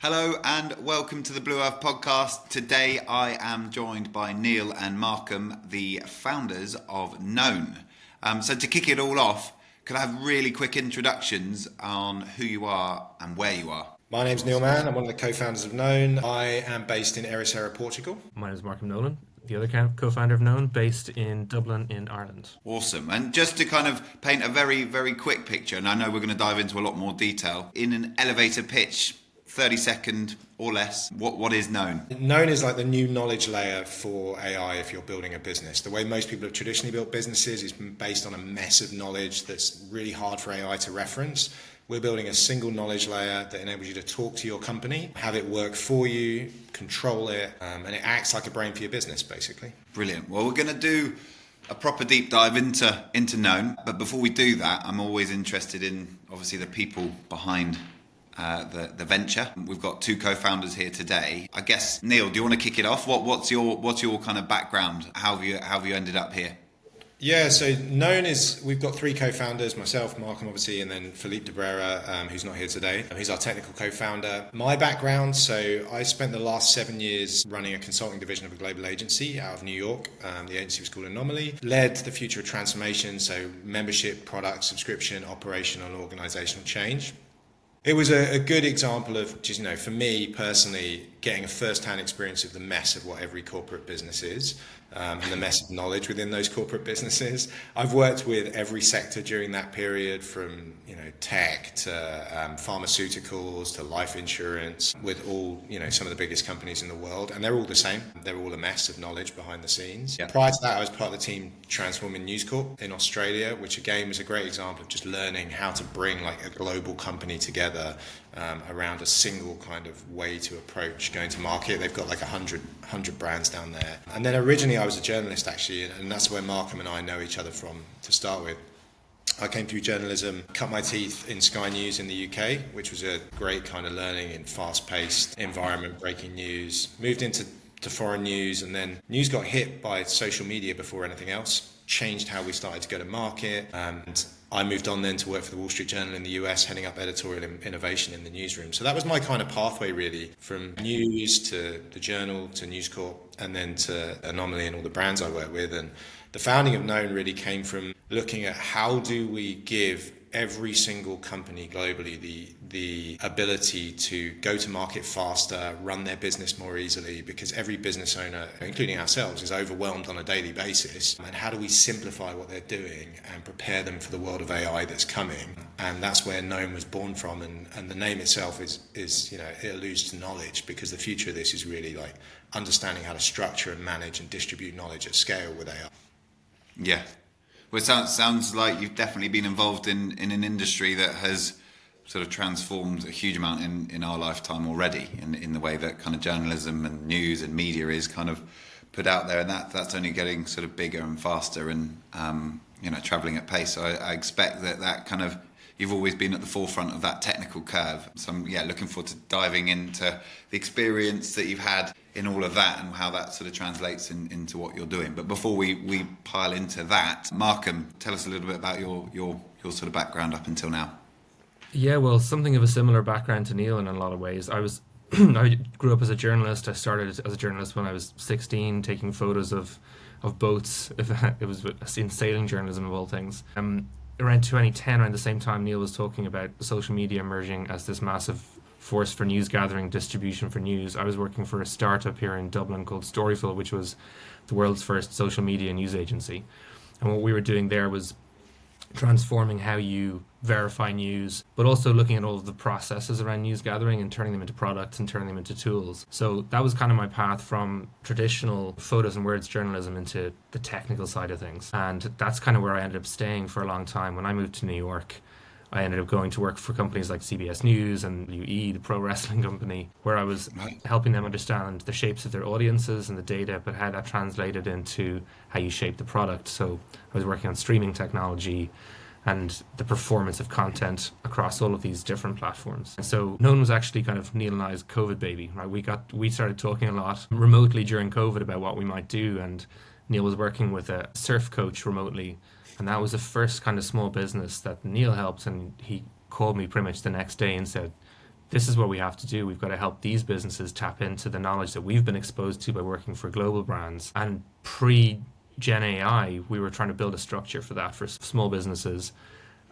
Hello and welcome to the Blue Earth podcast. Today I am joined by Neal and Markham, the founders of NOAN. So to kick it all off, could I have really quick introductions on who you are and where you are? My name's Neal Mann. I'm one of the co-founders of NOAN. I am based in Ericeira, Portugal. My name is Markham Nolan, the other co-founder of NOAN, based in Dublin in Ireland. Awesome. And just to kind of paint a very, very quick picture, and I know we're going to dive into a lot more detail, in an elevator pitch, 30-second or less, what is NOAN? NOAN is like the new knowledge layer for AI if you're building a business. The way most people have traditionally built businesses is based on a mess of knowledge that's really hard for AI to reference. We're building a single knowledge layer that enables you to talk to your company, have it work for you, control it, and it acts like a brain for your business, basically. Brilliant. Well, we're going to do a proper deep dive into NOAN. But before we do that, I'm always interested in, obviously, the people behind the venture. We've got two co-founders here today. I guess, Neal, do you want to kick it off? What's your kind of background? How have you ended up here? Yeah, so NOAN we've got three co-founders, myself, Markham obviously, and then Philippe de Brera, who's not here today. He's our technical co-founder. My background, so I spent the last 7 years running a consulting division of a global agency out of New York. The agency was called Anomaly. Led the future of transformation, so membership, product, subscription, operational and organizational change. It was a good example of just, for me personally, getting a first-hand experience of the mess of what every corporate business is, and the mess of knowledge within those corporate businesses. I've worked with every sector during that period, from tech to pharmaceuticals to life insurance, with all some of the biggest companies in the world, and they're all the same. They're all a mess of knowledge behind the scenes. Yeah. Prior to that, I was part of the team transforming News Corp in Australia, which again was a great example of just learning how to bring like a global company together around a single kind of way to approach going to market. They've got like 100 brands down there. And then originally I was a journalist actually, and that's where Markham and I know each other from to start with. I came through journalism, cut my teeth in Sky News in the UK, which was a great kind of learning in fast-paced environment, breaking news. Moved into foreign news, and then news got hit by social media before anything else. Changed how we started to go to market, and I moved on then to work for the Wall Street Journal in the US, heading up editorial innovation in the newsroom. So that was my kind of pathway really, from news to the Journal to News Corp, and then to Anomaly and all the brands I work with. And the founding of NOAN really came from looking at how do we give every single company globally the ability to go to market faster, run their business more easily, because every business owner, including ourselves, is overwhelmed on a daily basis. And how do we simplify what they're doing and prepare them for the world of AI that's coming? And that's where NOAN was born from. And the name itself is it alludes to knowledge, because the future of this is really like understanding how to structure and manage and distribute knowledge at scale with AI. Yeah. Well, it sounds like you've definitely been involved in an industry that has sort of transformed a huge amount in our lifetime already, in the way that kind of journalism and news and media is kind of put out there, and that's only getting sort of bigger and faster and travelling at pace. So I expect that kind of, you've always been at the forefront of that technical curve. So I'm looking forward to diving into the experience that you've had in all of that and how that sort of translates into what you're doing. But before we pile into that, Markham, tell us a little bit about your sort of background up until now. Yeah, well, something of a similar background to Neal in a lot of ways. I grew up as a journalist. I started as a journalist when I was 16, taking photos of boats. It was in sailing journalism of all things. Around 2010, around the same time Neal was talking about social media emerging as this massive force for news gathering, distribution for news, I was working for a startup here in Dublin called Storyful, which was the world's first social media news agency. And what we were doing there was transforming how you verify news, but also looking at all of the processes around news gathering and turning them into products and turning them into tools. So that was kind of my path from traditional photos and words journalism into the technical side of things. And that's kind of where I ended up staying for a long time. When I moved to New York, I ended up going to work for companies like CBS News and WE, the pro wrestling company, where I was helping them understand the shapes of their audiences and the data, but how that translated into how you shape the product. So I was working on streaming technology and the performance of content across all of these different platforms. And so NOAN was actually kind of Neal and I's COVID baby, right? We started talking a lot remotely during COVID about what we might do, and Neal was working with a surf coach remotely. And that was the first kind of small business that Neal helped, and he called me pretty much the next day and said, this is what we have to do. We've got to help these businesses tap into the knowledge that we've been exposed to by working for global brands. And pre-Gen AI, we were trying to build a structure for that for small businesses.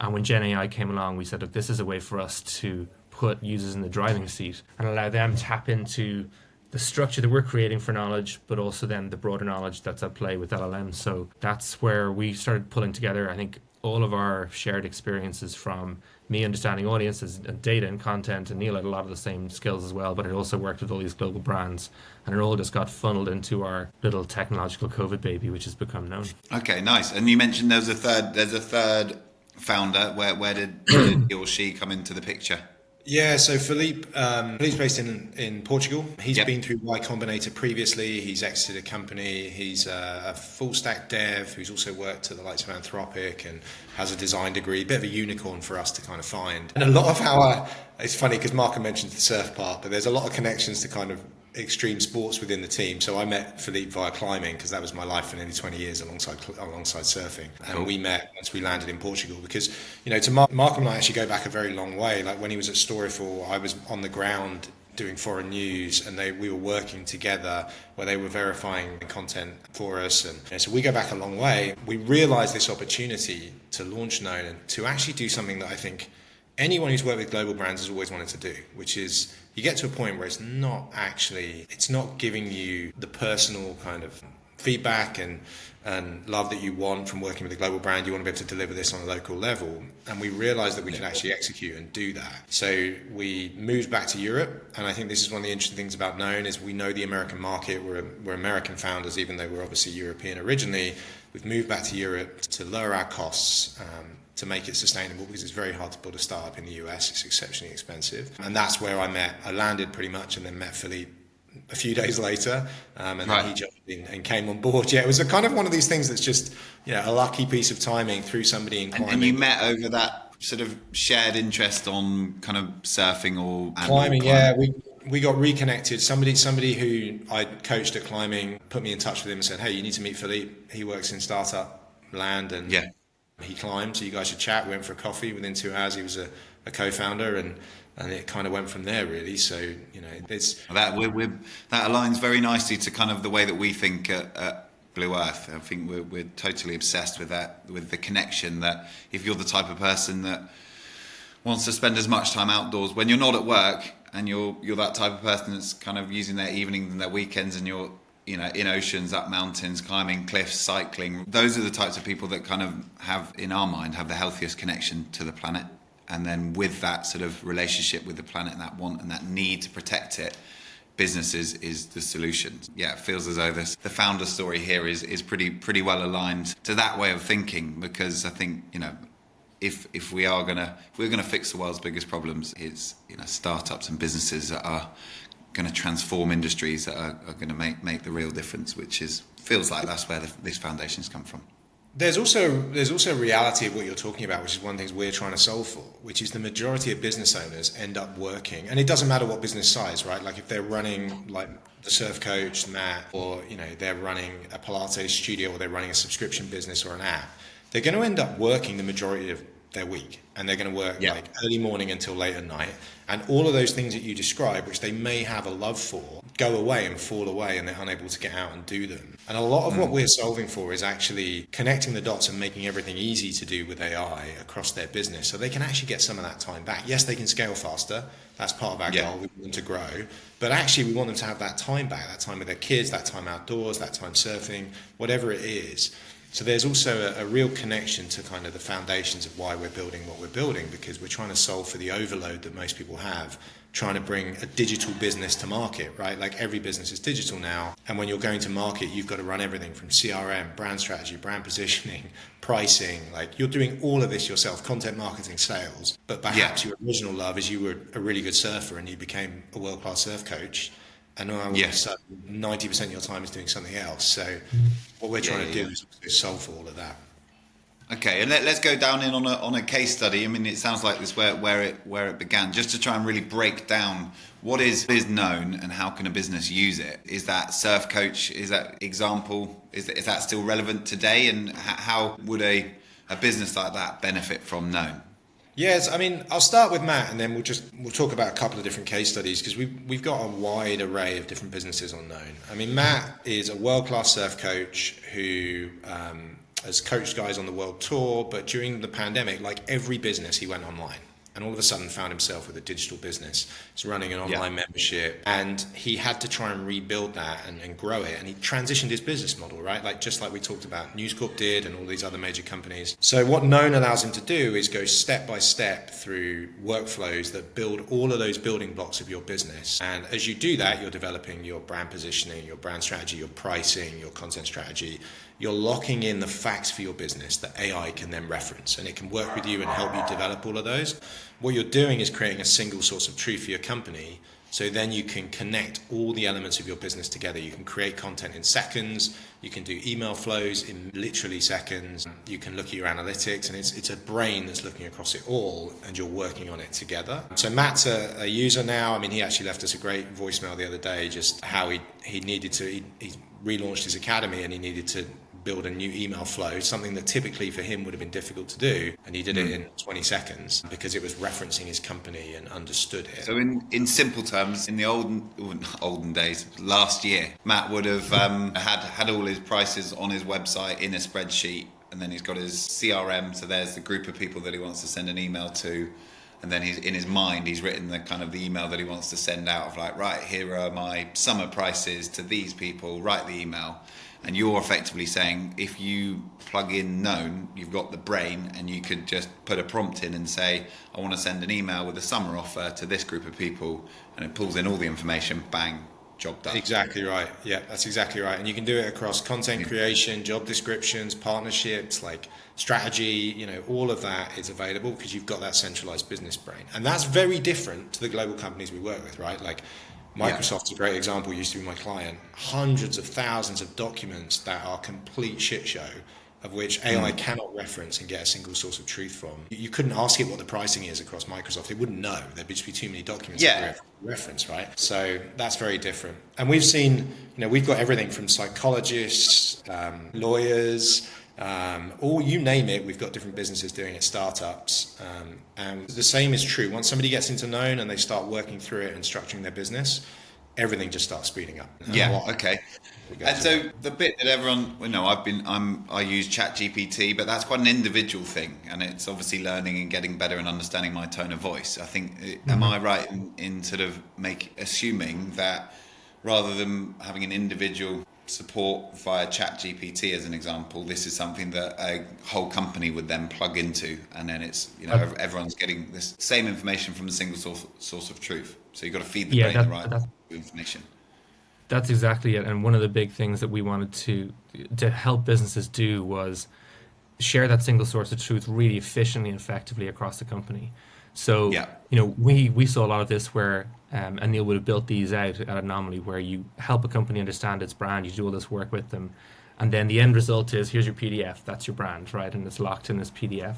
And when Gen AI came along, we said that this is a way for us to put users in the driving seat and allow them to tap into the structure that we're creating for knowledge, but also then the broader knowledge that's at play with LLMs. So that's where we started pulling together, I think, all of our shared experiences, from me understanding audiences and data and content, and Neal had a lot of the same skills as well, but it also worked with all these global brands, and it all just got funneled into our little technological COVID baby, which has become known. Okay, nice. And you mentioned there's a third founder. Where did he or she come into the picture? Yeah, so Philippe's based in Portugal. He's Yep. been through Y Combinator previously. He's exited a company. He's a full stack dev who's also worked at the likes of Anthropic and has a design degree. A bit of a unicorn for us to kind of find. And a lot of it's funny because Markham mentioned the surf part, but there's a lot of connections to kind of extreme sports within the team. So I met Philippe via climbing, because that was my life for nearly 20 years alongside surfing. And Cool. we met once we landed in Portugal, because, to Markham and I actually go back a very long way. Like when he was at Storyful, I was on the ground doing foreign news, and we were working together where they were verifying content for us. And so we go back a long way. We realized this opportunity to launch NOAN and to actually do something that I think anyone who's worked with global brands has always wanted to do, which is you get to a point where it's not giving you the personal kind of feedback and love that you want from working with a global brand. You want to be able to deliver this on a local level. And we realized that we can actually execute and do that. So we moved back to Europe. And I think this is one of the interesting things about NOAN is we know the American market. We're American founders, even though we're obviously European originally. We've moved back to Europe to lower our costs, to make it sustainable, because it's very hard to build a startup in the US. It's exceptionally expensive. And that's where I landed pretty much, and then met Philippe a few days later, and then he jumped in and came on board. Yeah, it was a kind of one of these things that's just, a lucky piece of timing through somebody in climbing. And you met over that sort of shared interest on kind of surfing or climbing. Yeah, we got reconnected. Somebody who I coached at climbing put me in touch with him and said, "Hey, you need to meet Philippe. He works in startup land and he climbs, so you guys should chat." We went for a coffee. Within 2 hours, he was a co-founder, and it kind of went from there, really. So it's that aligns very nicely to kind of the way that we think at Blue Earth. I think we're totally obsessed with that, with the connection. That if you're the type of person that wants to spend as much time outdoors when you're not at work, and you're that type of person that's kind of using their evenings and their weekends, and you're in oceans, up mountains, climbing cliffs, cycling. Those are the types of people that kind of have the healthiest connection to the planet. And then with that sort of relationship with the planet and that want and that need to protect it, business is the solution. Yeah, it feels as though the founder story here is pretty well aligned to that way of thinking, because I think, if we're gonna fix the world's biggest problems, it's startups and businesses that are going to transform industries that are going to make the real difference, which feels like that's where these foundations come from. There's also a reality of what you're talking about, which is one of the things we're trying to solve for, which is the majority of business owners end up working, and it doesn't matter what business size, right? Like if they're running like the Surf Coach, Matt, or they're running a Pilates studio, or they're running a subscription business or an app, they're going to end up working the majority of their week, and they're going to work like early morning until late at night, and all of those things that you describe, which they may have a love for, go away and fall away, and they're unable to get out and do them. And a lot of what we're solving for is actually connecting the dots and making everything easy to do with AI across their business, so they can actually get some of that time back. Yes, they can scale faster. That's part of our goal. We want them to grow, but actually we want them to have that time back, that time with their kids, that time outdoors, that time surfing, whatever it is. So there's also a real connection to kind of the foundations of why we're building what we're building, because we're trying to solve for the overload that most people have, trying to bring a digital business to market, right? Like every business is digital now. And when you're going to market, you've got to run everything from CRM, brand strategy, brand positioning, pricing. Like you're doing all of this yourself, content marketing, sales. But perhaps your original love is you were a really good surfer and you became a world-class surf coach. And now 90% of your time is doing something else. So what we're trying to do is solve for all of that. Okay, and let's go down in on a case study. I mean, it sounds like this where it began, just to try and really break down what is known and how can a business use it. Is that Surf Coach? Is that example? Is that still relevant today? And how would a business like that benefit from NOAN? Yes, I mean, I'll start with Matt, and then we'll talk about a couple of different case studies because we've got a wide array of different businesses on Known. I mean, Matt is a world-class surf coach who has coached guys on the world tour, but during the pandemic, like every business, he went online. And all of a sudden found himself with a digital business. He's running an online membership, and he had to try and rebuild that and grow it. And he transitioned his business model, right? Like just like we talked about, News Corp did, and all these other major companies. So what Known allows him to do is go step by step through workflows that build all of those building blocks of your business. And as you do that, you're developing your brand positioning, your brand strategy, your pricing, your content strategy. You're locking in the facts for your business that AI can then reference, and it can work with you and help you develop all of those. What you're doing is creating a single source of truth for your company, so then you can connect all the elements of your business together. You can create content in seconds, you can do email flows in literally seconds, you can look at your analytics, and it's a brain that's looking across it all, and you're working on it together. So Matt's a user now. I mean, he actually left us a great voicemail the other day, just how he needed to, he relaunched his academy and he needed to build a new email flow, something that typically for him would have been difficult to do, and he did it in 20 seconds because it was referencing his company and understood it. So in simple terms, in the olden days, last year, Matt would have had all his prices on his website in a spreadsheet, and then he's got his CRM, so there's the group of people that he wants to send an email to, and then he's in his mind, he's written the kind of the email that he wants to send out of like, right, here are my summer prices to these people, write the email. And you're effectively saying, if you plug in Known, you've got the brain, and you could just put a prompt in and say, I want to send an email with a summer offer to this group of people, and it pulls in all the information, bang, job done. Exactly right. Yeah, that's exactly right. And you can do it across content creation, job descriptions, partnerships, like strategy, all of that is available because you've got that centralized business brain. And that's very different to the global companies we work with, right? Like Microsoft's a great example, used to be my client. Hundreds of thousands of documents that are complete shit show, of which AI cannot reference and get a single source of truth from. You couldn't ask it what the pricing is across Microsoft. It wouldn't know. There'd just be too many documents to reference, right? So that's very different. And we've seen, we've got everything from psychologists, lawyers, or you name it, we've got different businesses doing it, startups, and the same is true. Once somebody gets into Known and they start working through it and structuring their business, everything just starts speeding up. Okay. And so the bit that everyone, I use ChatGPT, but that's quite an individual thing, and it's obviously learning and getting better and understanding my tone of voice. I think, am I right in sort of assuming that rather than having an individual support via ChatGPT as an example, this is something that a whole company would then plug into, and then it's everyone's getting this same information from a single source of truth. So you've got to feed the brain the right information. That's exactly it. And one of the big things that we wanted to help businesses do was share that single source of truth really efficiently and effectively across the company. So we saw a lot of this where and Neal would have built these out at Anomaly, where you help a company understand its brand, you do all this work with them, and then the end result is, here's your PDF, that's your brand, right? And it's locked in this PDF.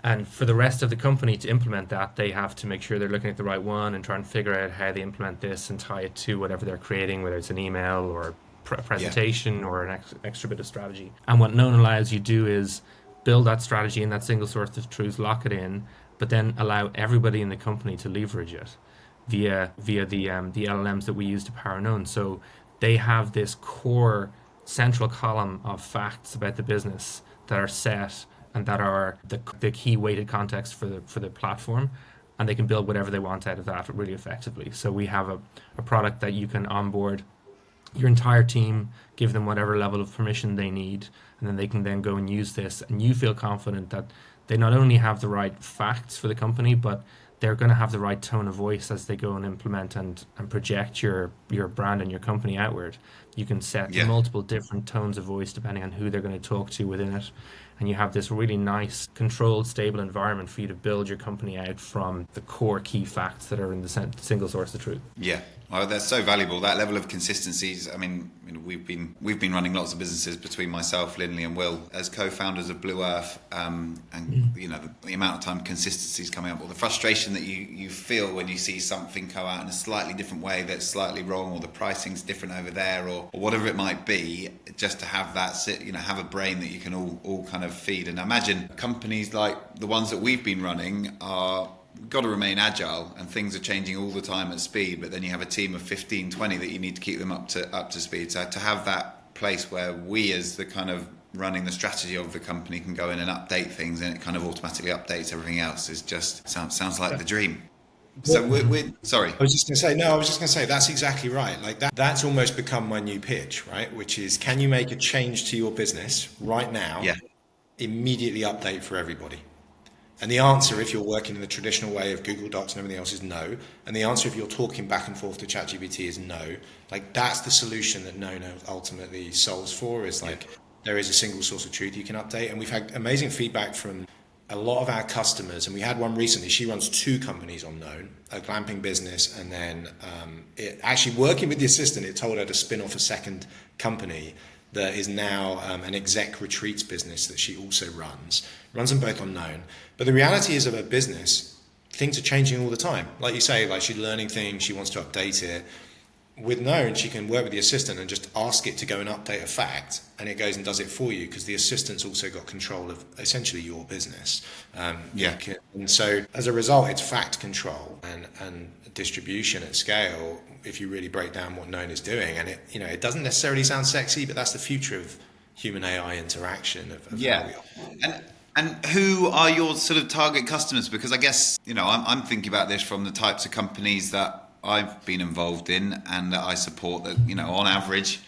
And for the rest of the company to implement that, they have to make sure they're looking at the right one and try and figure out how they implement this and tie it to whatever they're creating, whether it's an email or a presentation or an extra bit of strategy. And what Known allows you to do is build that strategy in that single source of truth, lock it in, but then allow everybody in the company to leverage it via the LLMs that we use to power Known. So they have this core central column of facts about the business that are set and that are the key weighted context for the platform, and they can build whatever they want out of that really effectively. So we have a product that you can onboard your entire team, give them whatever level of permission they need, and then they can then go and use this, and you feel confident that they not only have the right facts for the company, but they're going to have the right tone of voice as they go and implement and project your brand and your company outward. You can set multiple different tones of voice depending on who they're going to talk to within it. And you have this really nice, controlled, stable environment for you to build your company out from the core key facts that are in the single source of truth. Yeah, well, that's so valuable. That level of consistencies. I mean, we've been running lots of businesses between myself, Lindley, and Will as co-founders of Blue Earth, and the amount of time consistency is coming up, or the frustration that you feel when you see something go out in a slightly different way that's slightly wrong, or the pricing's different over there, or whatever it might be. Just to have that have a brain that you can all kind of of feed. And I imagine companies like the ones that we've been running are got to remain agile, and things are changing all the time at speed, but then you have a team of 15, 20 that you need to keep them up to speed. So to have that place where we, as the kind of running the strategy of the company, can go in and update things, and it kind of automatically updates everything else, is just sounds like the dream. So we're sorry. I was just going to say that's exactly right. Like that's almost become my new pitch, right? Which is, can you make a change to your business right now? Yeah. Immediately update for everybody. And the answer, if you're working in the traditional way of Google Docs and everything else, is no. And the answer, if you're talking back and forth to ChatGPT, is no. Like, that's the solution that NOAN ultimately solves for, is like, there is a single source of truth you can update. And we've had amazing feedback from a lot of our customers. And we had one recently. She runs 2 companies on NOAN, a glamping business, and then it actually working with the assistant, it told her to spin off a second company that is now an exec retreats business that she also runs them both on NOAN. But the reality is, of her business, things are changing all the time. Like you say, like, she's learning things, she wants to update it. With NOAN, she can work with the assistant and just ask it to go and update a fact, and it goes and does it for you, because the assistant's also got control of essentially your business. And so as a result, it's fact control and distribution at scale, if you really break down what NOAN is doing. And it doesn't necessarily sound sexy, but that's the future of human AI interaction. How we operate. And who are your sort of target customers? Because I guess, I'm thinking about this from the types of companies that I've been involved in and that I support, that, on average,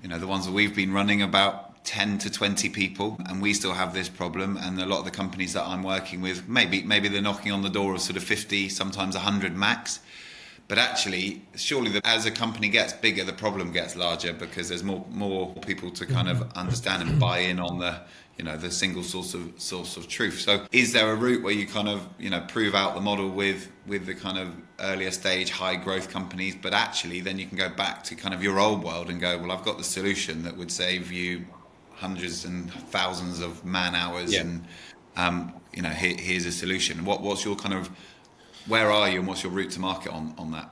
the ones that we've been running, about 10 to 20 people, and we still have this problem. And a lot of the companies that I'm working with, maybe they're knocking on the door of sort of 50, sometimes 100 max. But actually, surely as a company gets bigger, the problem gets larger, because there's more people to kind of understand and buy in on the single source of truth. So is there a route where you kind of, prove out the model with the kind of earlier stage high growth companies, but actually then you can go back to kind of your old world and go, well, I've got the solution that would save you hundreds and thousands of man hours, and here's a solution. What's your kind of, where are you, and what's your route to market on that?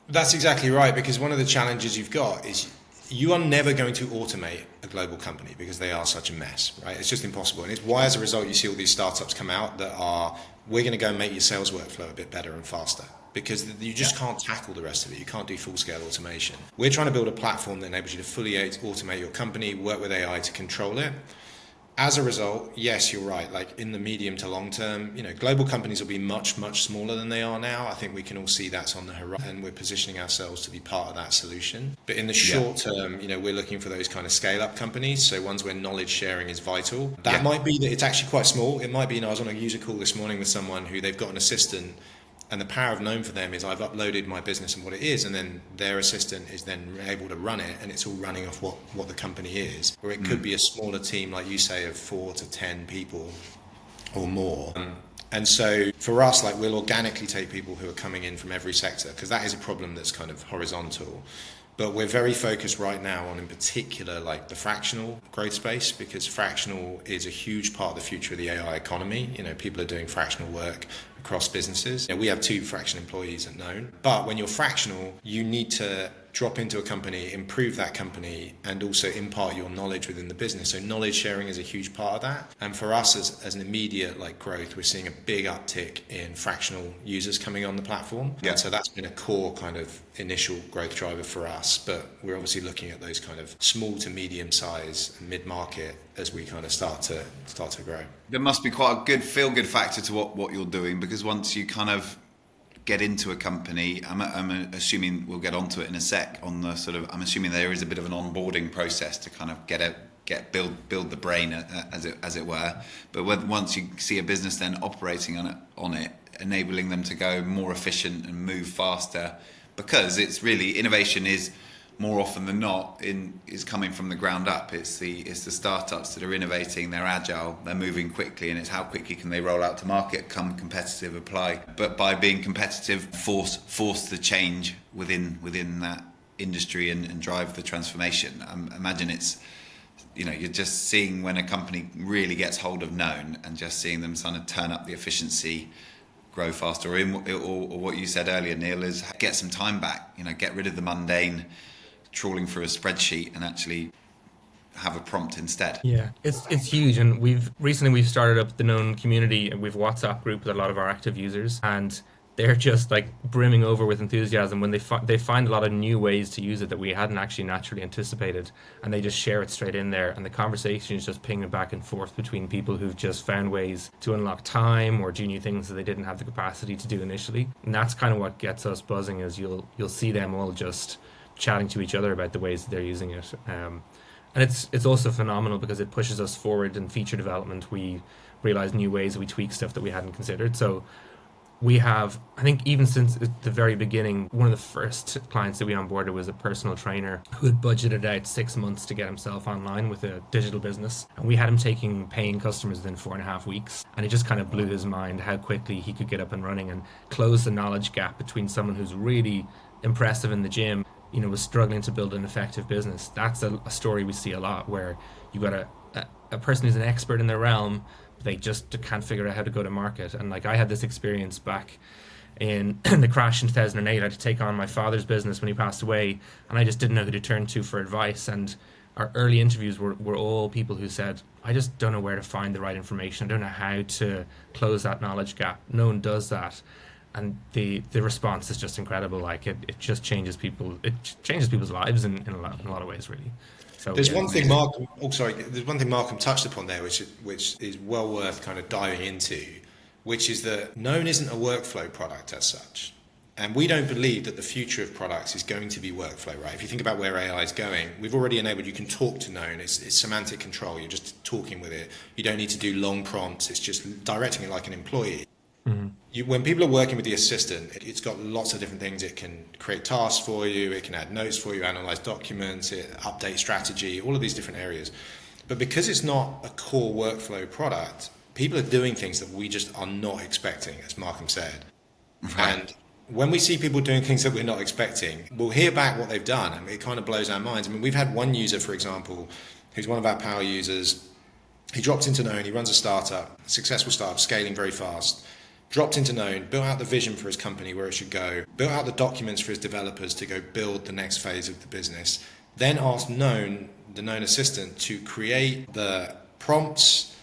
That's exactly right, because one of the challenges you've got is you are never going to automate a global company, because they are such a mess, right? It's just impossible. And it's why, as a result, you see all these startups come out that are, we're going to go and make your sales workflow a bit better and faster, because you just can't tackle the rest of it. You can't do full-scale automation. We're trying to build a platform that enables you to fully automate your company, work with AI to control it. As a result, yes, you're right. Like, in the medium to long term, global companies will be much, much smaller than they are now. I think we can all see that's on the horizon, and we're positioning ourselves to be part of that solution. But in the short term, we're looking for those kind of scale-up companies, so ones where knowledge sharing is vital. That might be that it's actually quite small. It might be, I was on a user call this morning with someone who they've got an assistant, and the power of NOAN for them is, I've uploaded my business and what it is, and then their assistant is then able to run it, and it's all running off what the company is. Or it could be a smaller team, like you say, of 4 to 10 people or more. And so for us, like, we'll organically take people who are coming in from every sector, because that is a problem that's kind of horizontal. But we're very focused right now on, in particular, like the fractional growth space, because fractional is a huge part of the future of the AI economy. People are doing fractional work across businesses. We have 2 fractional employees at NOAN. But when you're fractional, you need to drop into a company, improve that company, and also impart your knowledge within the business. So knowledge sharing is a huge part of that. And for us, as an immediate growth, we're seeing a big uptick in fractional users coming on the platform. Yeah. And so that's been a core kind of initial growth driver for us. But we're obviously looking at those kind of small to medium size and mid-market as we kind of start to grow. There must be quite a good feel-good factor to what you're doing, because once you kind of get into a company, I'm assuming we'll get onto it in a sec, on the sort of, I'm assuming there is a bit of an onboarding process to kind of build the brain, as it were. But once you see a business then operating on it, enabling them to go more efficient and move faster, because it's really, innovation is more often than not is coming from the ground up. It's the startups that are innovating, they're agile, they're moving quickly, and it's how quickly can they roll out to market, come competitive, apply. But by being competitive, force the change within that industry and drive the transformation. Imagine it's, you're just seeing when a company really gets hold of NOAN, and just seeing them kind of turn up the efficiency, grow faster, or what you said earlier, Neal, is get some time back. Get rid of the mundane trawling through a spreadsheet, and actually have a prompt instead. Yeah, it's huge, and we've started up the known community, and we've WhatsApp group with a lot of our active users, and they're just like brimming over with enthusiasm when they find a lot of new ways to use it that we hadn't actually naturally anticipated, and they just share it straight in there, and the conversation is just pinging back and forth between people who've just found ways to unlock time or do new things that they didn't have the capacity to do initially, and that's kind of what gets us buzzing. Is you'll see them all just chatting to each other about the ways that they're using it. And it's also phenomenal because it pushes us forward in feature development. We realize new ways, we tweak stuff that we hadn't considered. So we have, I think even since the very beginning, one of the first clients that we onboarded was a personal trainer who had budgeted out 6 months to get himself online with a digital business. And we had him taking paying customers within 4.5 weeks. And it just kind of blew his mind how quickly he could get up and running and close the knowledge gap between someone who's really impressive in the gym, was struggling to build an effective business. That's a story we see a lot, where you got a person who's an expert in their realm, but they just can't figure out how to go to market. And like I had this experience back in the crash in 2008. I had to take on my father's business when he passed away, and I just didn't know who to turn to for advice. And our early interviews were all people who said, I just don't know where to find the right information. I don't know how to close that knowledge gap. No one does that. And the response is just incredible. Like it just changes people's lives in a lot of ways, really. So there's one thing Markham touched upon there, which is well worth kind of diving into, which is that NOAN isn't a workflow product as such. And we don't believe that the future of products is going to be workflow, right? If you think about where AI is going, we've already enabled, you can talk to NOAN. It's semantic control. You're just talking with it. You don't need to do long prompts. It's just directing it like an employee. Mm-hmm. When people are working with the assistant, it's got lots of different things. It can create tasks for you, it can add notes for you, analyze documents, it update strategy, all of these different areas. But because it's not a core workflow product, people are doing things that we just are not expecting, as Markham said. Right. And when we see people doing things that we're not expecting, we'll hear back what they've done, and it kind of blows our minds. I mean, we've had one user, for example, who's one of our power users. He dropped into NOAN, he runs a startup, a successful startup, scaling very fast. Dropped into NOAN, built out the vision for his company, where it should go, built out the documents for his developers to go build the next phase of the business, then asked NOAN, the NOAN assistant, to create the prompts,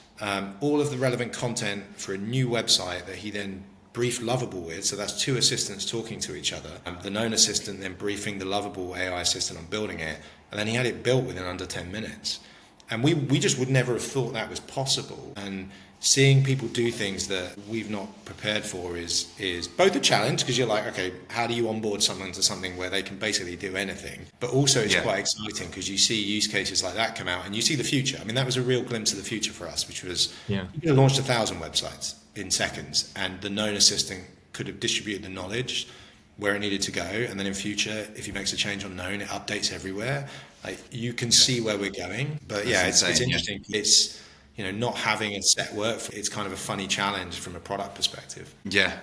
all of the relevant content for a new website that he then briefed Lovable with. So that's two assistants talking to each other. The NOAN assistant then briefing the Lovable AI assistant on building it, and then he had it built within under 10 minutes. And we just would never have thought that was possible. And seeing people do things that we've not prepared for is both a challenge, because you're like, okay, how do you onboard someone to something where they can basically do anything? But also it's quite exciting because you see use cases like that come out and you see the future. I mean, that was a real glimpse of the future for us, which was we launched 1,000 websites in seconds, and the NOAN assistant could have distributed the knowledge where it needed to go. And then in future, if he makes a change on NOAN, it updates everywhere. Like you can see where we're going. But it's interesting. It's not having a set it's kind of a funny challenge from a product perspective. Yeah,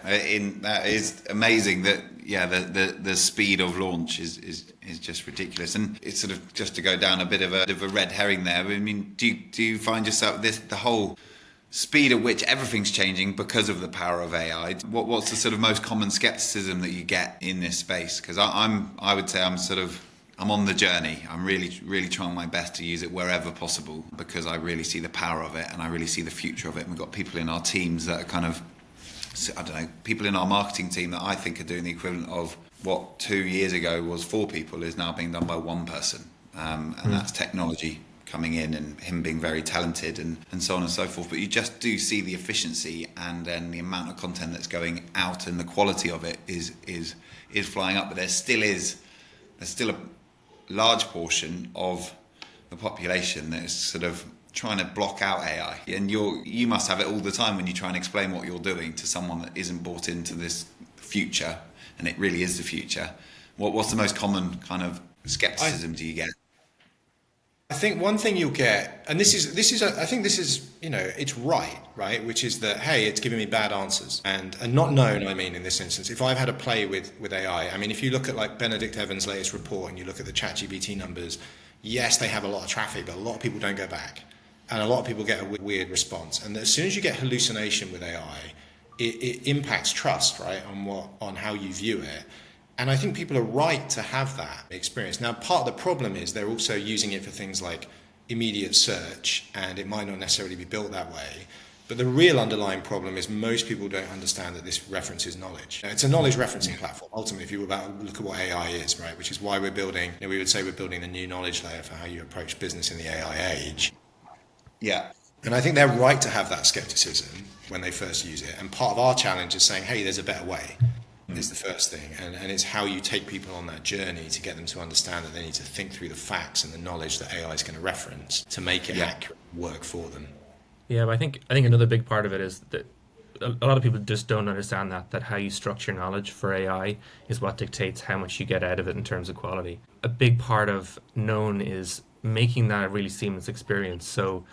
that is amazing. That the speed of launch is just ridiculous. And it's sort of just to go down a bit of a red herring there. I mean, do you find yourself the whole speed at which everything's changing because of the power of AI? What's the sort of most common skepticism that you get in this space? Because I would say I'm on the journey. I'm really trying my best to use it wherever possible, because I really see the power of it and I really see the future of it. And we've got people in our teams that are kind of, I don't know, people in our marketing team that I think are doing the equivalent of what 2 years ago was 4 people is now being done by 1 person. And that's technology coming in and him being very talented and so on and so forth. But you just do see the efficiency and then the amount of content that's going out and the quality of it is flying up. But there's still a large portion of the population that is sort of trying to block out AI, and you must have it all the time when you try and explain what you're doing to someone that isn't bought into this future, and it really is the future. What's the most common kind of skepticism do you get? I think one thing you'll get, and this is I think this is it's right, which is that, hey, it's giving me bad answers, and not known. I mean, in this instance, if I've had a play with AI, I mean, if you look at like Benedict Evans' latest report and you look at the ChatGPT numbers, yes, they have a lot of traffic, but a lot of people don't go back, and a lot of people get a weird response. And as soon as you get hallucination with AI, it impacts trust, right, on how you view it. And I think people are right to have that experience. Now, part of the problem is they're also using it for things like immediate search, and it might not necessarily be built that way. But the real underlying problem is most people don't understand that this references knowledge. It's a knowledge referencing platform. Ultimately, if you look at what AI is, right, which is why we're building, we would say we're building the new knowledge layer for how you approach business in the AI age. Yeah. And I think they're right to have that skepticism when they first use it. And part of our challenge is saying, hey, there's a better way, is the first thing. And it's how you take people on that journey to get them to understand that they need to think through the facts and the knowledge that AI is going to reference to make it accurate work for them. Yeah, but I think another big part of it is that a lot of people just don't understand that how you structure knowledge for AI is what dictates how much you get out of it in terms of quality. A big part of NOAN is making that a really seamless experience. So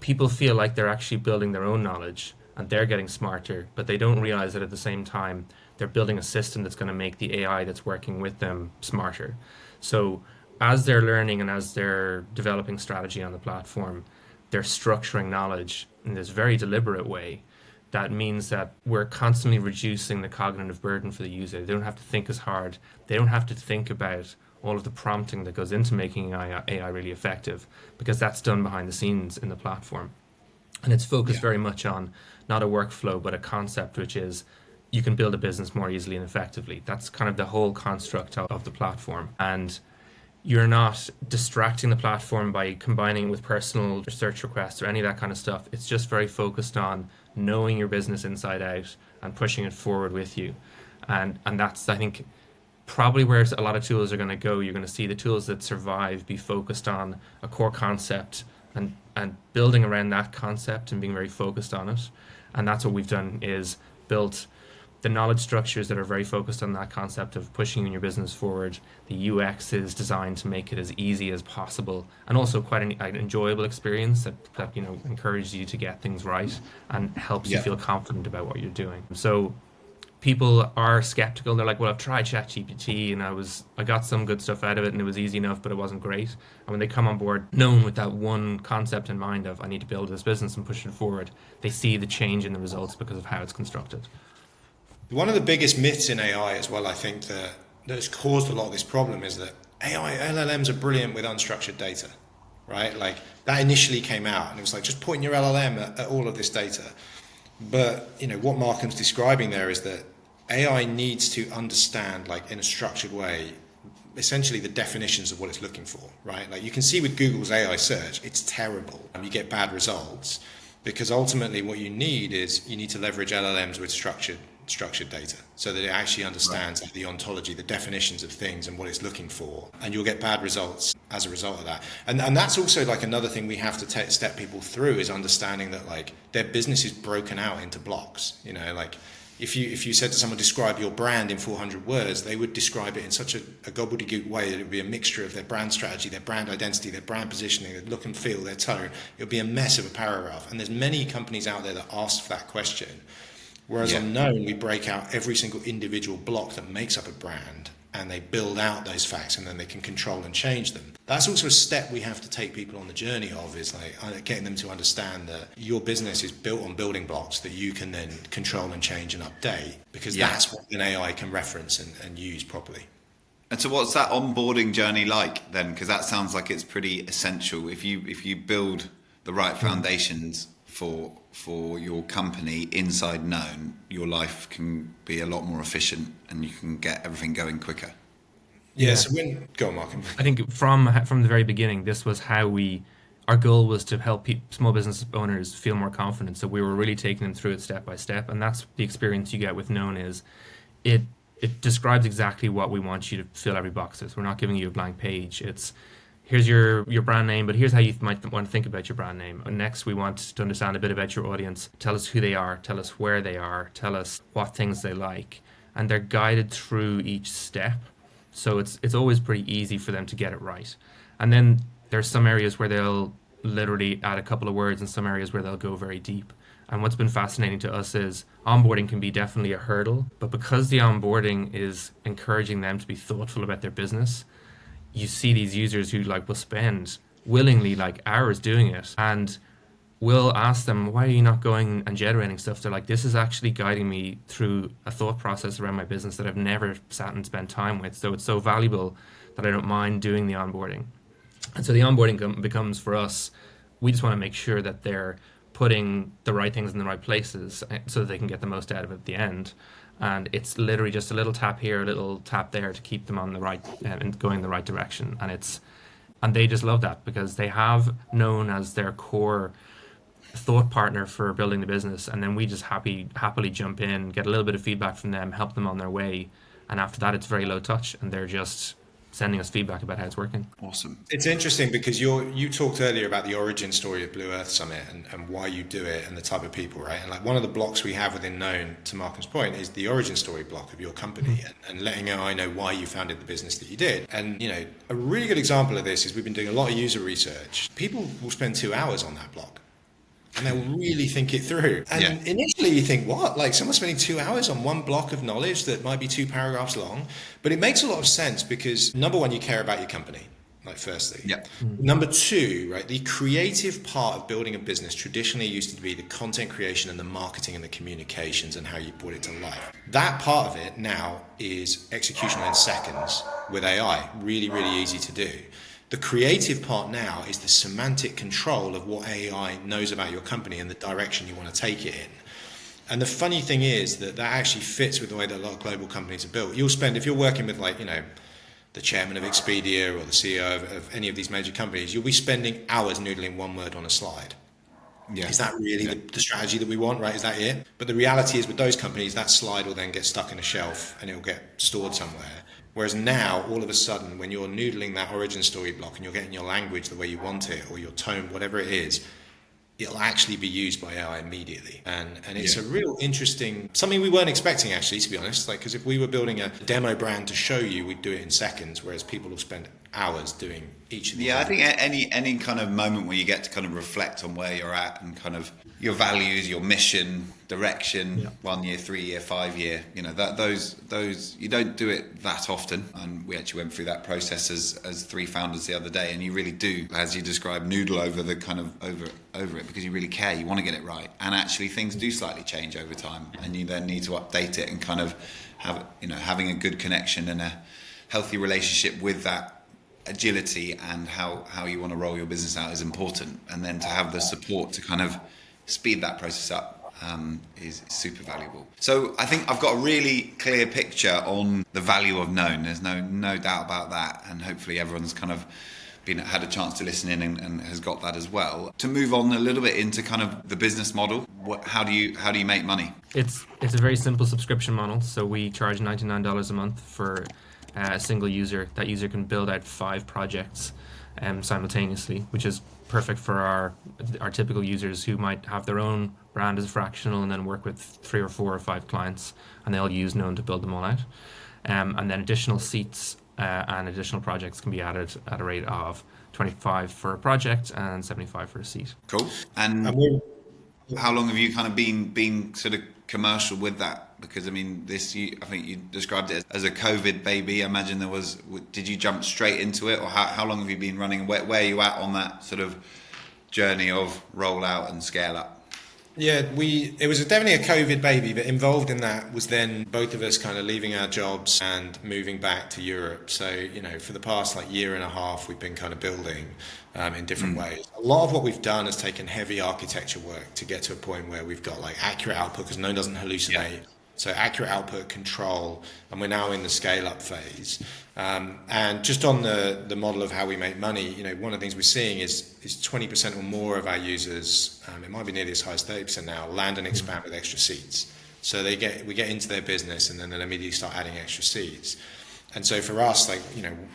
people feel like they're actually building their own knowledge and they're getting smarter, but they don't realize that at the same time they're building a system that's going to make the AI that's working with them smarter. So as they're learning and as they're developing strategy on the platform, they're structuring knowledge in this very deliberate way. That means that we're constantly reducing the cognitive burden for the user. They don't have to think as hard. They don't have to think about all of the prompting that goes into making AI really effective, because that's done behind the scenes in the platform. And it's focused very much on not a workflow, but a concept, which is you can build a business more easily and effectively. That's kind of the whole construct of the platform. And you're not distracting the platform by combining it with personal search requests or any of that kind of stuff. It's just very focused on knowing your business inside out and pushing it forward with you. And that's, I think, probably where a lot of tools are going to go. You're going to see the tools that survive be focused on a core concept and building around that concept and being very focused on it. And that's what we've done, is built the knowledge structures that are very focused on that concept of pushing your business forward. The UX is designed to make it as easy as possible, and also quite an enjoyable experience that encourages you to get things right and helps you feel confident about what you're doing. So people are skeptical. They're like, well, I've tried ChatGPT and I got some good stuff out of it and it was easy enough, but it wasn't great. And when they come on board, known with that one concept in mind of I need to build this business and push it forward, they see the change in the results because of how it's constructed. One of the biggest myths in AI as well, I think, that has caused a lot of this problem is that LLMs are brilliant with unstructured data, right? Like that initially came out and it was like, just point your LLM at all of this data. But, what Markham's describing there is that AI needs to understand, like in a structured way, essentially the definitions of what it's looking for, right? Like you can see with Google's AI search, it's terrible. You get bad results because ultimately what you need to leverage LLMs with structured data so that it actually understands the ontology, the definitions of things and what it's looking for, and you'll get bad results as a result of that. And that's also like another thing we have to step people through, is understanding that like their business is broken out into blocks. Like if you said to someone, describe your brand in 400 words, they would describe it in such a gobbledygook way that it would be a mixture of their brand strategy, their brand identity, their brand positioning, their look and feel, their tone. It would be a mess of a paragraph. And there's many companies out there that ask that question. Whereas on NOAN, we break out every single individual block that makes up a brand, and they build out those facts, and then they can control and change them. That's also a step we have to take people on the journey of, is like getting them to understand that your business is built on building blocks that you can then control and change and update, because that's what an AI can reference and use properly. And so what's that onboarding journey like then? Because that sounds like it's pretty essential. If you build the right foundations for your company inside NOAN, your life can be a lot more efficient and you can get everything going quicker. So go on, Markham. I think from the very beginning, this was how our goal was to help small business owners feel more confident. So we were really taking them through it step by step, and that's the experience you get with NOAN. Is it describes exactly what we want you to fill every box with. We're not giving you a blank page. It's here's your brand name, but here's how you might want to think about your brand name. And next, we want to understand a bit about your audience. Tell us who they are. Tell us where they are. Tell us what things they like. And they're guided through each step. So it's always pretty easy for them to get it right. And then there's some areas where they'll literally add a couple of words and some areas where they'll go very deep. And what's been fascinating to us is onboarding can be definitely a hurdle, but because the onboarding is encouraging them to be thoughtful about their business, you see these users who will spend willingly hours doing it, and we'll ask them, why are you not going and generating stuff? They're like, this is actually guiding me through a thought process around my business that I've never sat and spent time with. So it's so valuable that I don't mind doing the onboarding. And so the onboarding becomes for us, we just want to make sure that they're putting the right things in the right places so that they can get the most out of it at the end. And it's literally just a little tap here, a little tap there to keep them on the right and going in the right direction. And they just love that because they have NOAN as their core thought partner for building the business, and then we just happily jump in, get a little bit of feedback from them, help them on their way, and after that it's very low touch, and they're just sending us feedback about how it's working. Awesome. It's interesting because you talked earlier about the origin story of Blue Earth Summit and why you do it and the type of people, right? And like one of the blocks we have within NOAN, to Markham's point, is the origin story block of your company and letting I know why you founded the business that you did. And, a really good example of this is we've been doing a lot of user research. People will spend 2 hours on that block. And they'll really think it through. And initially you think, what? Like someone's spending 2 hours on one block of knowledge that might be 2 paragraphs long. But it makes a lot of sense because number one, you care about your company, like firstly. Yeah. Number two, right, the creative part of building a business traditionally used to be the content creation and the marketing and the communications and how you brought it to life. That part of it now is execution in seconds with AI. Really, really easy to do. The creative part now is the semantic control of what AI knows about your company and the direction you want to take it in. And the funny thing is that actually fits with the way that a lot of global companies are built. You'll spend, if you're working with the chairman of Expedia or the CEO of any of these major companies, you'll be spending hours noodling one word on a slide. Yeah. Is that really the strategy that we want, right? Is that it? But the reality is with those companies, that slide will then get stuck in a shelf and it'll get stored somewhere. Whereas now, all of a sudden, when you're noodling that origin story block and you're getting your language the way you want it, or your tone, whatever it is, it'll actually be used by AI immediately. And it's a real interesting, something we weren't expecting actually, to be honest, because if we were building a demo brand to show you, we'd do it in seconds, whereas people will spend hours doing each of these. Yeah, I think any kind of moment where you get to kind of reflect on where you're at and kind of your values, your mission, direction, 1 year, 3 year, 5 year, those you don't do it that often. And we actually went through that process as 3 founders the other day, and you really do, as you described, noodle over the kind of over it because you really care, you want to get it right. And actually things do slightly change over time, and you then need to update it and kind of have, having a good connection and a healthy relationship with that agility and how you want to roll your business out is important. And then to have the support to kind of speed that process up is super valuable. So I think I've got a really clear picture on the value of NOAN. There's no doubt about that, and hopefully everyone's kind of had a chance to listen in and has got that as well. To move on a little bit into kind of the business model, how do you make money? It's a very simple subscription model. So we charge $99 a month for a single user. That user can build out 5 projects simultaneously, which is perfect for our typical users who might have their own brand as fractional and then work with 3 or 4 or 5 clients, and they'll use NOAN to build them all out. And then additional seats and additional projects can be added at a rate of 25 for a project and 75 for a seat. Cool. And how long have you kind of been sort of commercial with that? Because I mean, I think you described it as a COVID baby. I imagine did you jump straight into it, or how long have you been running? Where are you at on that sort of journey of rollout and scale up? Yeah, it was definitely a COVID baby, but involved in that was then both of us kind of leaving our jobs and moving back to Europe. So, for the past year and a half, we've been kind of building in different ways. A lot of what we've done has taken heavy architecture work to get to a point where we've got accurate output, because NOAN doesn't hallucinate. Yeah. So accurate output control, and we're now in the scale-up phase. And just on the model of how we make money, one of the things we're seeing is 20% or more of our users, it might be nearly as high as 30% now, land and expand with extra seats. So we get into their business, and then they'll immediately start adding extra seats. And so for us,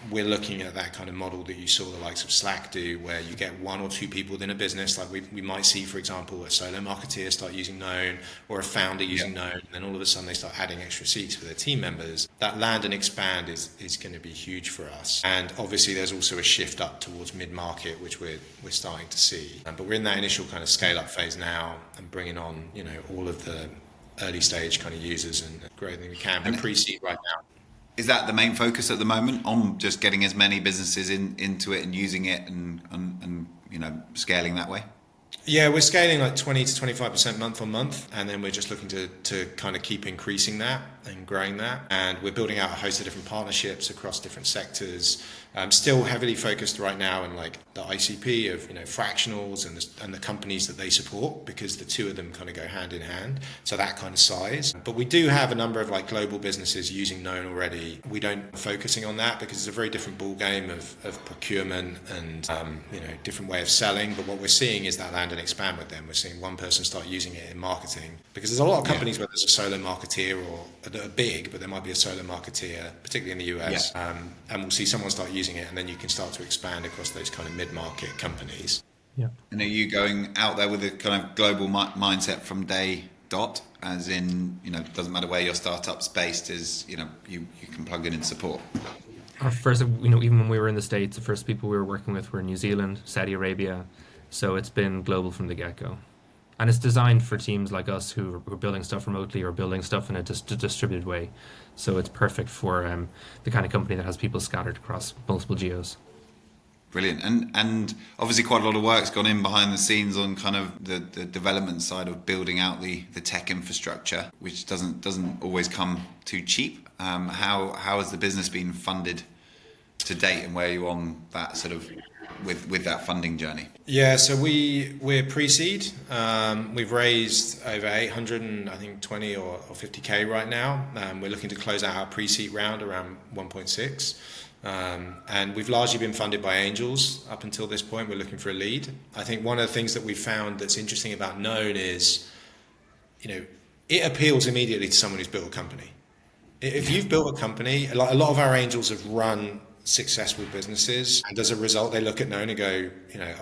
we're looking at that kind of model that you saw the likes of Slack do, where you get 1 or 2 people within a business. We might see, for example, a solo marketeer start using NOAN, or a founder using NOAN, and then all of a sudden they start adding extra seats for their team members. That land and expand is going to be huge for us. And obviously there's also a shift up towards mid-market, which we're starting to see. But we're in that initial kind of scale-up phase now, and bringing on, all of the early stage kind of users and growing we can. We're pre-seed right now. Is that the main focus at the moment, on just getting as many businesses into it and using it and scaling that way? Yeah, we're scaling 20 to 25% month on month, and then we're just looking to kind of keep increasing that and growing that. And we're building out a host of different partnerships across different sectors. Still heavily focused right now on like the ICP of fractionals and the companies that they support, because the two of them kind of go hand in hand. So that kind of size. But we do have a number of like global businesses using NOAN already. We don't focusing on that because it's a very different ball game of procurement and different way of selling. But what we're seeing is that land and expand with them. We're seeing one person start using it in marketing, because there's a lot of companies where there's a solo marketeer or that are big, but there might be a solo marketeer, particularly in the US. And we'll see someone start using it, and then you can start to expand across those kind of mid-market companies. Yeah. And are you going out there with a kind of global mindset from day dot, as in, doesn't matter where your startup's based, is, you can plug in and support? Our first, even when we were in the States, the first people we were working with were New Zealand, Saudi Arabia. So it's been global from the get-go. And it's designed for teams like us who are building stuff remotely or building stuff in a distributed way. So it's perfect for the kind of company that has people scattered across multiple geos. Brilliant. And obviously quite a lot of work's gone in behind the scenes on kind of the development side of building out the tech infrastructure, which doesn't always come too cheap. How has the business been funded to date, and where are you on that sort of with that funding journey? Yeah, so we're pre-seed. We've raised over 820 or 50k right now. We're looking to close out our pre-seed round around 1.6. And we've largely been funded by angels up until this point. We're looking for a lead. I think one of the things that we've found that's interesting about NOAN is, it appeals immediately to someone who's built a company. If you've built a company, a lot of our angels have run successful businesses, and as a result they look at NOAN and go,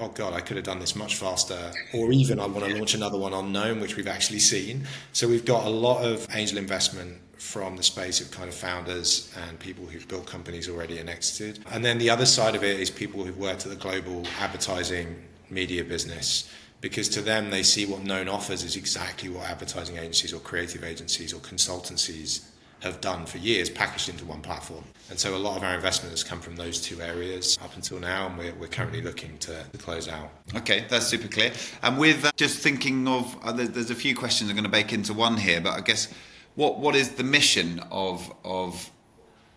oh god, I could have done this much faster, or even I want to launch another one on NOAN, which we've actually seen. So we've got a lot of angel investment from the space of kind of founders and people who've built companies already and exited. And then the other side of it is people who've worked at the global advertising media business, because to them they see what NOAN offers is exactly what advertising agencies or creative agencies or consultancies have done for years, packaged into one platform. And so a lot of our investment has come from those two areas up until now, and we're currently looking to close out. Okay, that's super clear. And with just thinking of, there's a few questions I'm going to bake into one here, but I guess what is the mission of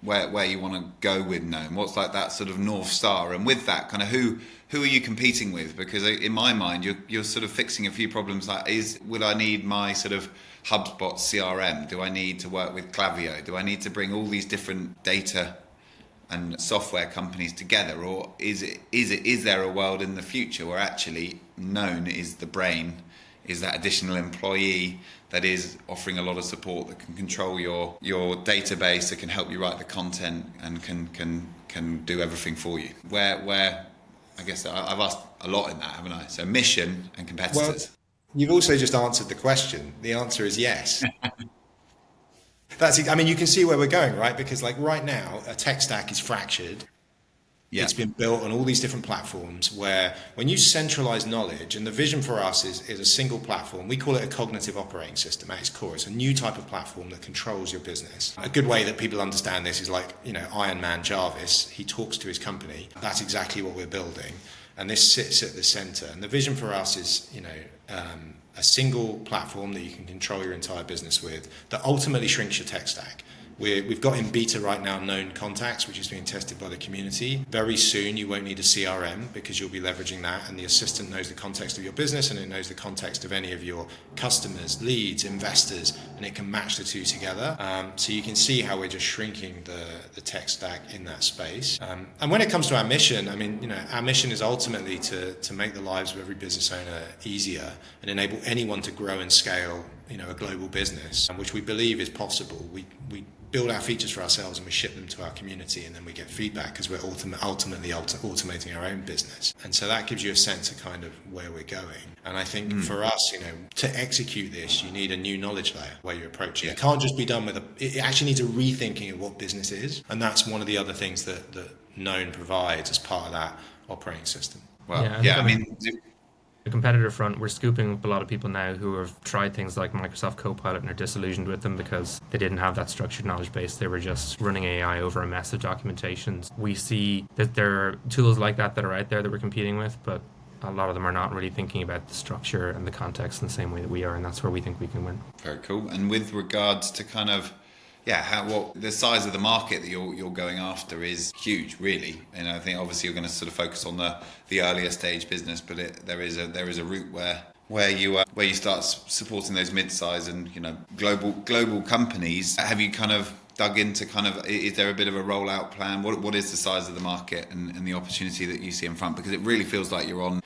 where you want to go with NOAN? What's like that sort of North Star? And with that, kind of who are you competing with? Because in my mind, you're sort of fixing a few problems. Like, would I need my sort of HubSpot CRM? Do I need to work with Klaviyo? Do I need to bring all these different data and software companies together? Or is there a world in the future where actually NOAN is the brain, is that additional employee that is offering a lot of support, that can control your database, that can help you write the content and can do everything for you? Where I guess I've asked a lot in that, haven't I? So mission and competitors. Well, you've also just answered the question. The answer is yes. You can see where we're going, right? Because like right now, a tech stack is fractured. Yeah. It's been built on all these different platforms where when you centralize knowledge, and the vision for us is a single platform. We call it a cognitive operating system at its core. It's a new type of platform that controls your business. A good way that people understand this is like, Iron Man Jarvis, he talks to his company. That's exactly what we're building. And this sits at the center. And the vision for us is, a single platform that you can control your entire business with, that ultimately shrinks your tech stack. We've got in beta right now NOAN Contacts, which is being tested by the community. Very soon you won't need a CRM because you'll be leveraging that, and the assistant knows the context of your business and it knows the context of any of your customers, leads, investors, and it can match the two together. So you can see how we're just shrinking the tech stack in that space. And when it comes to our mission, our mission is ultimately to make the lives of every business owner easier and enable anyone to grow and scale a global business, which we believe is possible. We build our features for ourselves and we ship them to our community, and then we get feedback because we're ultimately automating our own business. And so that gives you a sense of kind of where we're going. And I think for us, to execute this, you need a new knowledge layer where you approach it. It can't just be done with it actually needs a rethinking of what business is. And that's one of the other things that NOAN provides as part of that operating system. Well, the competitor front, we're scooping up a lot of people now who have tried things like Microsoft Copilot and are disillusioned with them because they didn't have that structured knowledge base. They were just running AI over a mess of documentations. We see that there are tools like that are out there that we're competing with, but a lot of them are not really thinking about the structure and the context in the same way that we are, and that's where we think we can win. Very cool. And with regards to kind of what the size of the market that you're going after is huge, really. And I think obviously you're going to sort of focus on the earlier stage business, but there is a route where you start supporting those mid-size and global companies. Have you kind of dug into is there a bit of a rollout plan? What is the size of the market and the opportunity that you see in front? Because it really feels like you're on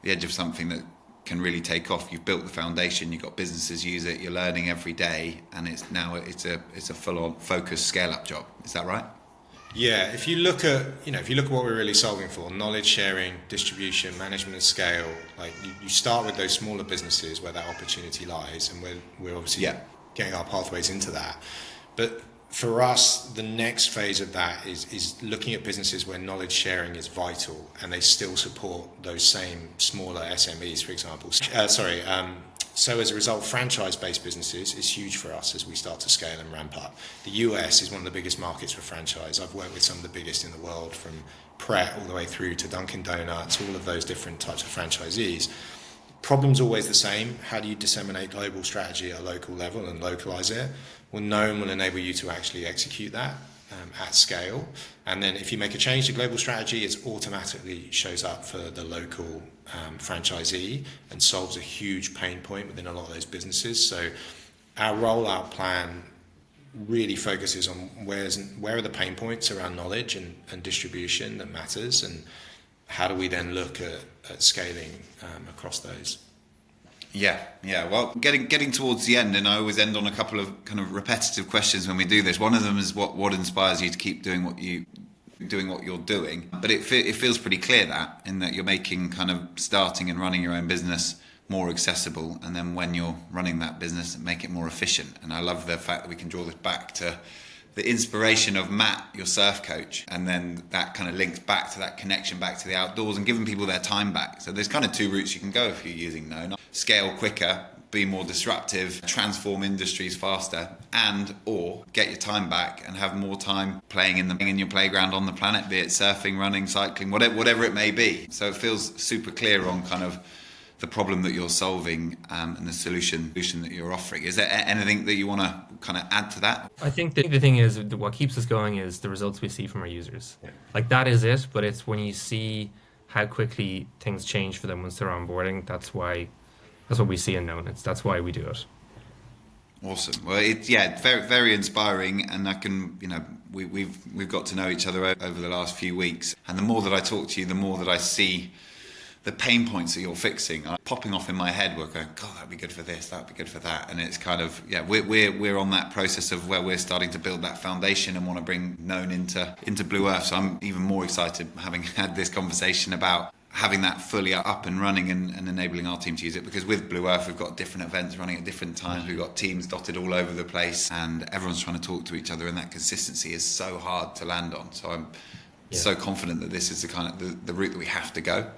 the edge of something that can really take off. You've built the foundation, you've got businesses use it, you're learning every day, and it's a full-on focused scale-up job. Is that right? Yeah, if you look at what we're really solving for, knowledge sharing, distribution, management at scale, like you start with those smaller businesses where that opportunity lies, and we're obviously getting our pathways into that. But for us, the next phase of that is looking at businesses where knowledge sharing is vital and they still support those same smaller SMEs, for example. So as a result, franchise-based businesses is huge for us as we start to scale and ramp up. The US is one of the biggest markets for franchise. I've worked with some of the biggest in the world, from Pret all the way through to Dunkin' Donuts, all of those different types of franchisees. Problem's always the same. How do you disseminate global strategy at a local level and localize it? Well, NOAN will enable you to actually execute that at scale. And then if you make a change to global strategy, it automatically shows up for the local franchisee and solves a huge pain point within a lot of those businesses. So our rollout plan really focuses on where are the pain points around knowledge and distribution that matters, and how do we then look at scaling across those. Yeah. Well, getting towards the end, and I always end on a couple of kind of repetitive questions when we do this. One of them is what inspires you to keep doing what you're doing. But it feels pretty clear that you're making kind of starting and running your own business more accessible, and then when you're running that business, make it more efficient. And I love the fact that we can draw this back to the inspiration of Matt, your surf coach, and then that kind of links back to that connection back to the outdoors and giving people their time back. So there's kind of two routes you can go if you're using NOAN. Scale quicker, be more disruptive, transform industries faster, or get your time back and have more time playing in your playground on the planet, be it surfing, running, cycling, whatever it may be. So it feels super clear on kind of the problem that you're solving and the solution that you're offering. Is there anything that you want to kind of add to that? I think the thing is, what keeps us going is the results we see from our users. Yeah. Like, that is it, but it's when you see how quickly things change for them once they're onboarding. That's what we see in NOAN. That's why we do it. Awesome. Well, very, very inspiring, and I can, we've got to know each other over the last few weeks, and the more that I talk to you, the more that I see the pain points that you're fixing are popping off in my head. We're going, God, that'd be good for this, that'd be good for that, and it's kind of we're on that process of where we're starting to build that foundation and want to bring NOAN into Blue Earth. So I'm even more excited, having had this conversation, about having that fully up and running and enabling our team to use it, because with Blue Earth we've got different events running at different times, we've got teams dotted all over the place, and everyone's trying to talk to each other, and that consistency is so hard to land on. So I'm so confident that this is the kind of the route that we have to go.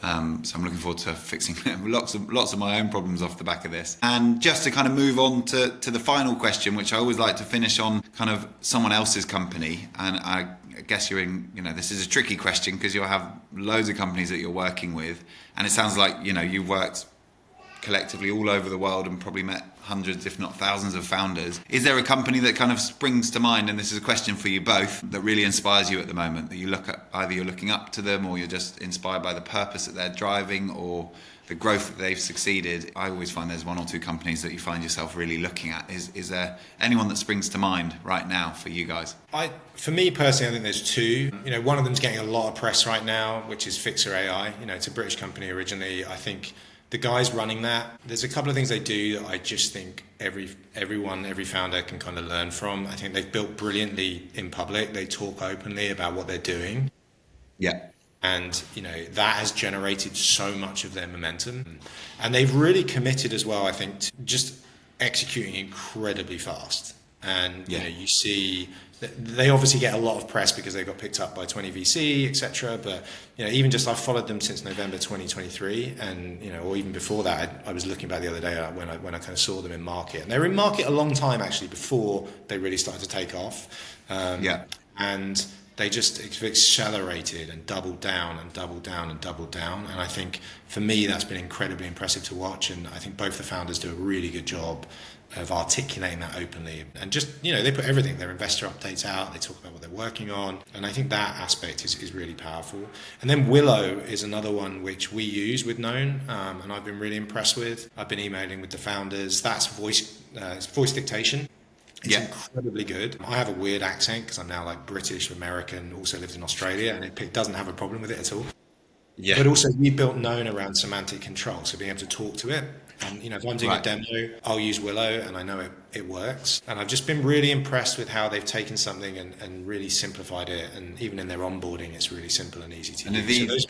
So I'm looking forward to fixing lots of my own problems off the back of this. And just to kind of move on to the final question, which I always like to finish on kind of someone else's company. And I guess you're in, this is a tricky question because you'll have loads of companies that you're working with. And it sounds like, you've worked collectively all over the world and probably met hundreds, if not thousands, of founders. Is there a company that kind of springs to mind, and this is a question for you both, that really inspires you at the moment, that you look at, either you're looking up to them or you're just inspired by the purpose that they're driving or the growth that they've succeeded? I always find there's one or two companies that you find yourself really looking at. Is there anyone that springs to mind right now for you guys? For me personally, I think there's two. One of them's getting a lot of press right now, which is Fixer AI. It's a British company originally. I think the guys running that, there's a couple of things they do that I just think every founder can kind of learn from. I think they've built brilliantly in public. They talk openly about what they're doing. Yeah. And, that has generated so much of their momentum. And they've really committed as well, I think, to just executing incredibly fast. And, you see, they obviously get a lot of press because they got picked up by 20 VC, etc. But, even just I've followed them since November 2023. And, or even before that, I was looking back the other day when I kind of saw them in market. And they were in market a long time, actually, before they really started to take off. And they just accelerated and doubled down and doubled down and doubled down. And I think for me, that's been incredibly impressive to watch. And I think both the founders do a really good job of articulating that openly. And just, they put everything, their investor updates out, they talk about what they're working on. And I think that aspect is really powerful. And then Willow is another one which we use with NOAN, and I've been really impressed with. I've been emailing with the founders. That's it's voice dictation. It's incredibly good. I have a weird accent because I'm now like British, American, also lived in Australia, and it doesn't have a problem with it at all. Yeah. But also we built NOAN around semantic control, so being able to talk to it. And if I'm doing a demo, I'll use Willow, and I know it works. And I've just been really impressed with how they've taken something and really simplified it. And even in their onboarding, it's really simple and easy to use.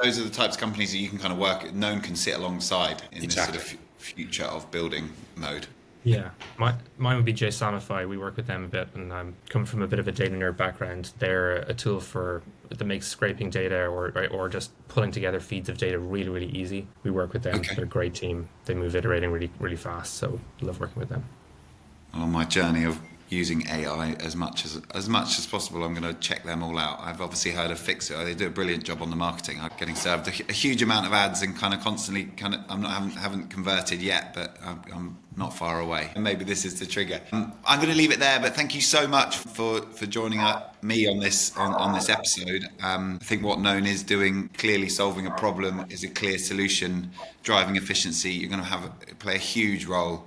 Those are the types of companies that you can kind of work. NOAN can sit alongside in this sort of future of building mode. Yeah, mine would be JSONify. We work with them a bit, and I'm coming from a bit of a data nerd background. They're a tool that makes scraping data or just pulling together feeds of data really, really easy. We work with them. Okay. They're a great team. They move iterating really, really fast. So I love working with them. On my journey of using AI as much as possible, I'm going to check them all out. I've obviously heard of Fixit. They do a brilliant job on the marketing. I'm getting served a huge amount of ads and kind of constantly haven't converted yet, but I'm not far away. And maybe this is the trigger. I'm going to leave it there, but thank you so much for joining me on this episode. I think what NOAN is doing, clearly solving a problem, is a clear solution, driving efficiency. You're going to play a huge role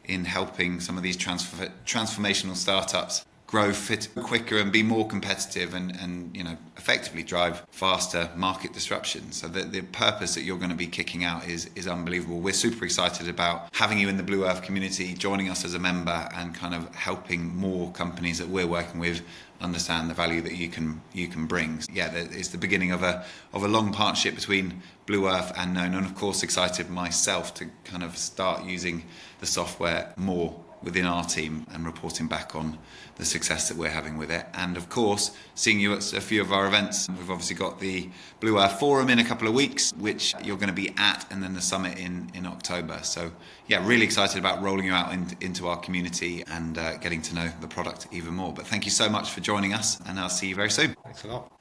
in helping some of these transformational startups grow quicker and be more competitive and effectively drive faster market disruption. So the purpose that you're going to be kicking out is unbelievable. We're super excited about having you in the Blue Earth community, joining us as a member, and kind of helping more companies that we're working with understand the value that you can bring. Yeah, it's the beginning of a long partnership between Blue Earth and NOAN, and of course excited myself to kind of start using the software more within our team and reporting back on the success that we're having with it. And of course, seeing you at a few of our events. We've obviously got the Blue Earth Forum in a couple of weeks, which you're going to be at, and then the summit in October. So yeah, really excited about rolling you out into our community and getting to know the product even more. But thank you so much for joining us, and I'll see you very soon. Thanks a lot.